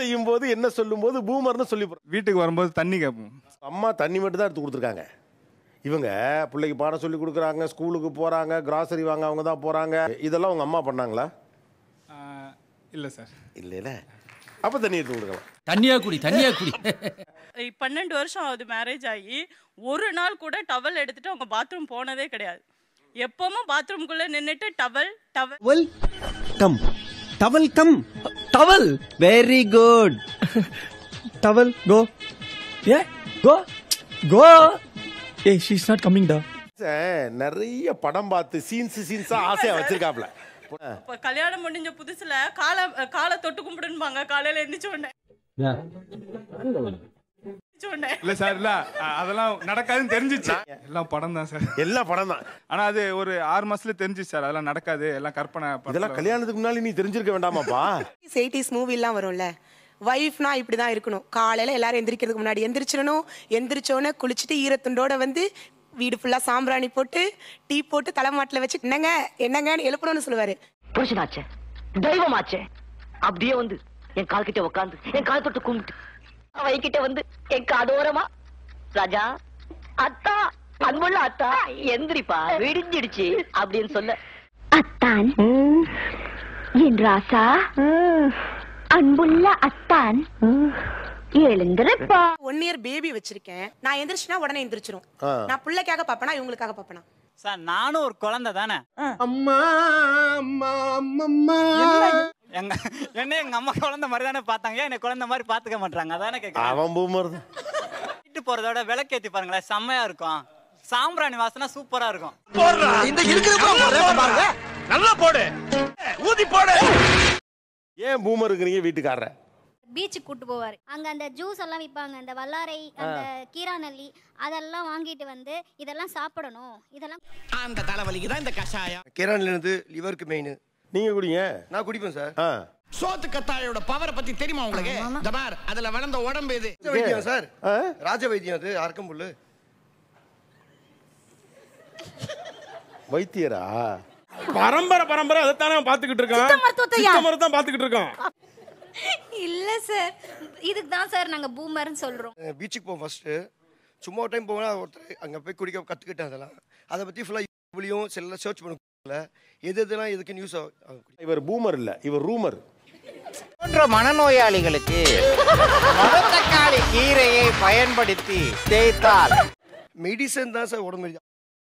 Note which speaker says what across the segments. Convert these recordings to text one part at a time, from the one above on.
Speaker 1: செய்யும் போது என்ன சொல்லும் போது பூமர்னு சொல்லி
Speaker 2: வீட்டுக்கு வரும்போது தண்ணி கேட்போம்.
Speaker 1: அம்மா தண்ணி மட்டும் தான் எடுத்து கொடுத்துருக்காங்க. இவங்க பிள்ளைக்கு பாடம் சொல்லி கொடுக்குறாங்க, ஸ்கூலுக்கு போகிறாங்க, கிராசரி வாங்க அவங்க தான் போகிறாங்க. இதெல்லாம் உங்கள் அம்மா பண்ணாங்களா?
Speaker 2: இல்லை சார்.
Speaker 1: இல்லைல்ல, அப்போ தண்ணி எடுத்து கொடுக்கலாம்.
Speaker 3: தண்ணியா குடி.
Speaker 4: 12 வருஷம் ஆகுது மேரேஜ் ஆகி, ஒரு நாள் கூட டவல் எடுத்துட்டு அவங்க பாத்ரூம் போனதே கிடையாது. எப்பவும் பாத்ரூம்குள்ள நின்னுட்டு towel
Speaker 5: towel very good. Towel go go. ஏய், she is not coming down.
Speaker 1: நிறைய படம் பார்த்து சீன்ஸா ஆசையா வச்சிருக்காப்ல.
Speaker 4: கல்யாணம் முடிஞ்ச புதுசுல காலை தொட்டு கும்பிடுன்பாங்க காலையில எந்திரிச்ச உடனே.
Speaker 2: இல்ல சார், இல்ல அதெல்லாம் நடக்காதுன்னு தெரிஞ்சிச்சு. எல்லாம் படம் தான் சார்.
Speaker 1: எல்லாம் படம் தான்.
Speaker 2: ஆனா அது ஒரு 6 மாசத்துல தெரிஞ்சிச்சு சார். அதெல்லாம் நடக்காது, எல்லாம் கற்பனை.
Speaker 1: இதெல்லாம் கல்யாணத்துக்கு முன்னாடி நீ தெரிஞ்சிருக்க வேண்டாமாப்பா?
Speaker 6: 80s மூவி எல்லாம் வரும்ல, வைஃப்னா இப்படிதான் இருக்கணும். காலையில எல்லாரும் எந்திரிக்கிறதுக்கு முன்னாடி எந்திரிச்சிடணும். எந்திரிச்சோன்னு குளிச்சுட்டு ஈரத்துண்டோட வந்து வீடு ஃபுல்லா சாம்பிராணி போட்டு டீ போட்டு தலைமாட்டில் வச்சு என்னங்கன்னு எழுப்பணும்னு சொல்லுவாரு.
Speaker 7: புருஷனாச்சே, தெய்வமாச்சே, அப்படியே வந்து என் கால் கிட்ட உட்காந்து என் கால் தொட்டு கும்பிட்டு வைக்கிட்ட வந்து என் காதோரமா, ராஜா அத்தா, அன்புள்ள அத்தா எந்திரிப்பா விடிஞ்சிடுச்சு அப்படின்னு சொல்ல,
Speaker 8: அத்தான் என் ராசா, அன்புள்ள அத்தான் எழுந்திருப்பா.
Speaker 6: 1 year பேபி வச்சிருக்கேன். நான் எந்திரிச்சுனா உடனே எந்திரிச்சிரும். நான் பிள்ளைக்காக பாப்பனா இவங்களுக்காக பாப்பனா?
Speaker 3: சார், நானும் ஒரு குழந்தை தானே.
Speaker 5: அம்மா அம்மா அம்மா.
Speaker 3: என்ன எங்க அம்மா குழந்தை மாதிரி தானே பார்த்தாங்க, என்ன குழந்தை மாதிரி பாத்துக்க மாட்டாங்க. அதானே கேட்க.
Speaker 1: அவன் பூமர் தான்.
Speaker 3: வீட்டு போறதோட விளக்கேத்தி பாருங்களேன், செம்மையா இருக்கும். சாம்பிராணி வாசனை சூப்பரா இருக்கும்.
Speaker 5: இந்த பாருங்க, நல்லா போடு, ஊதி போடு.
Speaker 1: ஏன் பூமர் இருக்கிறீங்க வீட்டுக்காரர?
Speaker 8: பீச்சுக்கு கூட்டு போவாரு. அங்க அந்த ஜூஸ் எல்லாம் விற்பாங்க, அந்த வல்லாரை, அந்த கீராநல்லி, அதெல்லாம் வாங்கிட்டு வந்து இதெல்லாம் சாப்பிடணும். இதெல்லாம்
Speaker 5: அந்த தலைவலிக்கு தான் இந்த கஷாயம்.
Speaker 9: கீரானில இருந்து லிவருக்கு மெயின்.
Speaker 1: நீங்க குடிங்க.
Speaker 9: நான் குடிப்பேன் சார்.
Speaker 5: சோத்து கத்தாழையோட பவரை பத்தி தெரியுமா உங்களுக்கு? தபார், அதுல வளர்ந்த உடம்பு இது.
Speaker 9: வைத்தியம் சார், ராஜ வைத்தியம். அது அர்க்கம்புல்லு
Speaker 1: வைத்தியரா?
Speaker 10: பரம்பரை அதைத்தானே பாத்துக்கிட்டு இருக்கோம். சித்த மருத்துவம் பாத்துக்கிட்டு இருக்கோம்.
Speaker 8: இல்ல சார், இதுக்கு தான் சார் நாங்க பூமர்னு சொல்றோம்.
Speaker 9: பீச்சுக்கு போவோம் ஃபர்ஸ்ட். சும்மா ஒரு டைம் போனா ஒருத்தர் அங்க போய் குடிக்க கத்துக்கிட்டேன். அதெல்லாம் அதை பத்தி ஃபுல்லா யூடியூப்லயும் செல்ல சர்ச் பண்ணல, எதெல்லாம் எதுக்கு நியூஸ்.
Speaker 1: இவர் பூமர் இல்ல, இவர் ரூமர்.
Speaker 3: போன்ற மனநோயாளிகளுக்கு மணத்தக்காளி கீரையை பயன்படுத்தி தேய்த்தால்
Speaker 9: மெடிசன் தான் சார் உடம்பு.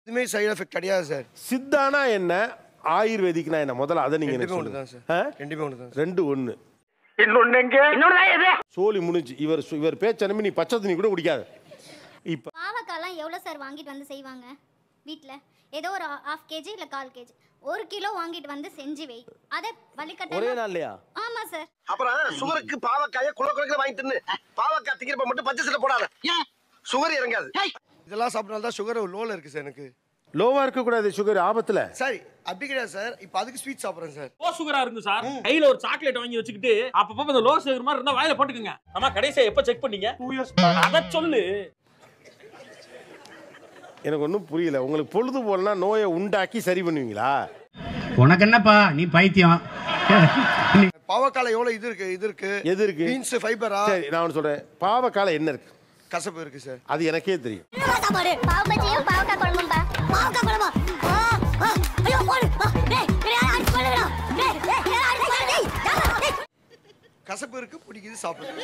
Speaker 9: இதுமே சைடு எஃபெக்ட் கிடையாது சார்.
Speaker 1: சித்தானா என்ன, ஆயுர்வேதிக்னா என்ன? முதல்ல அதை நீங்க
Speaker 9: ரெண்டுமே ஒன்று தான் சார். ரெண்டுமே ஒன்று தான்.
Speaker 1: ரெண்டு ஒன்று.
Speaker 7: இன்னொன்னு
Speaker 1: சோலி முடிஞ்சு. இவர் பேச்சனமே நீ பச்சை தண்ணி கூட குடிக்காது. இப்ப
Speaker 8: பாவக்காலாம் எவ்வளவு சார் வாங்கிட்டு வந்து செய்வாங்க வீட்ல? ஏதோ ஒரு 1/2 kg இல்ல 1/4 kg, 1 கிலோ வாங்கிட்டு வந்து செஞ்சு வை. அதே வலிக்கட்ட
Speaker 9: ஒரே நாள்லயா?
Speaker 8: ஆமா சார்.
Speaker 9: அப்புறம் சுகருக்கு பாவக்காயை குளக்குளக்குல வாங்கி தின்னு, பாவக்காய் திங்கிறப்ப மட்டும் பச்சை சில போடாத, சுகர் இறங்காது. இதெல்லாம் சாப்பிட்டனால தான் சுகர் லோல இருக்கு சார். எனக்கு
Speaker 1: லோவா இருக்க கூடாது, சுகர் ஆபத்துல.
Speaker 9: சரி, அப்படி கிடையாது சார். இப்போ அதுக்கு ஸ்வீட் சாப்பிடுறேன் சார்.
Speaker 10: லோ சுகரா இருக்கு சார். கையில ஒரு சாக்லேட் வாங்கி வச்சுக்கிட்டு அப்பப்ப அந்த லோ சுகர் மாதிரி இருந்தா வாயில போட்டுக்கங்க. அம்மா கடைசியா எப்ப செக் பண்ணீங்க? 2 years. அத சொல்லு.
Speaker 1: எனக்கு ஒன்றும் புரியல. உங்களுக்கு பொழுது போலனா நோயை உண்டாக்கி சரி பண்ணுவீங்களா?
Speaker 11: உனக்கு என்னப்பா, நீ பைத்தியம்.
Speaker 9: பாவக்கால எவ்வளவு இது இருக்கு
Speaker 1: எது இருக்கு?
Speaker 9: பீன்ஸ் ஃபைபரா? சரி,
Speaker 1: நான் ஒன்று சொல்றேன். பாவக்கால என்ன இருக்கு?
Speaker 9: கசப்பு இருக்கு சார்.
Speaker 1: அது எனக்கே தெரியும்.
Speaker 8: பாவ பஜ்ஜியும் பாவக்காய் குழம்பும்பா. பாவக்காய் குழம்பா? ஐயோ போடு.
Speaker 9: கசப்பு இருக்கு, பிடிக்குது, சாப்பிடுங்க.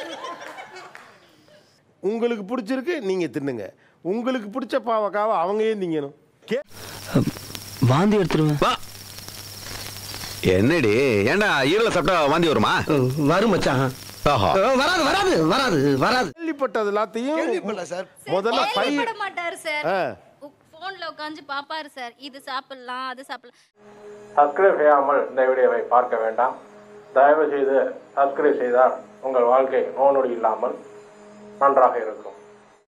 Speaker 1: உங்களுக்கு பிடிச்சிருக்கு, நீங்க தின்னுங்க. உங்களுக்கு பிடிச்ச பாவக்காவை அவங்க ஏன் திங்கணும்?
Speaker 5: வாந்தி எடுத்துருவேன்.
Speaker 12: என்னடி ஏண்டா ஈரல சாப்பிட்டா வாந்தி வருமா?
Speaker 5: வரும் மச்சான். வராது வராது வராது வராது.
Speaker 1: கேள்விப்பட்டது எல்லாத்தையும்
Speaker 9: கேள்விப்படல சார்.
Speaker 1: முதல்ல
Speaker 8: பயப்பட மாட்டாரு சார். போன்ல உட்கார்ந்து பாப்பாரு சார். இது சாப்பிடலாம், அது சாப்பிடலாம்.
Speaker 13: சப்ஸ்கிரைப் செய்யாமல் இந்த வீடியோவை பார்க்க வேண்டாம். தயவு செய்து சப்ஸ்கிரைப் செய்தால் உங்கள் வாழ்க்கை நோய் நொடி இல்லாமல் நன்றாக இருக்கும்.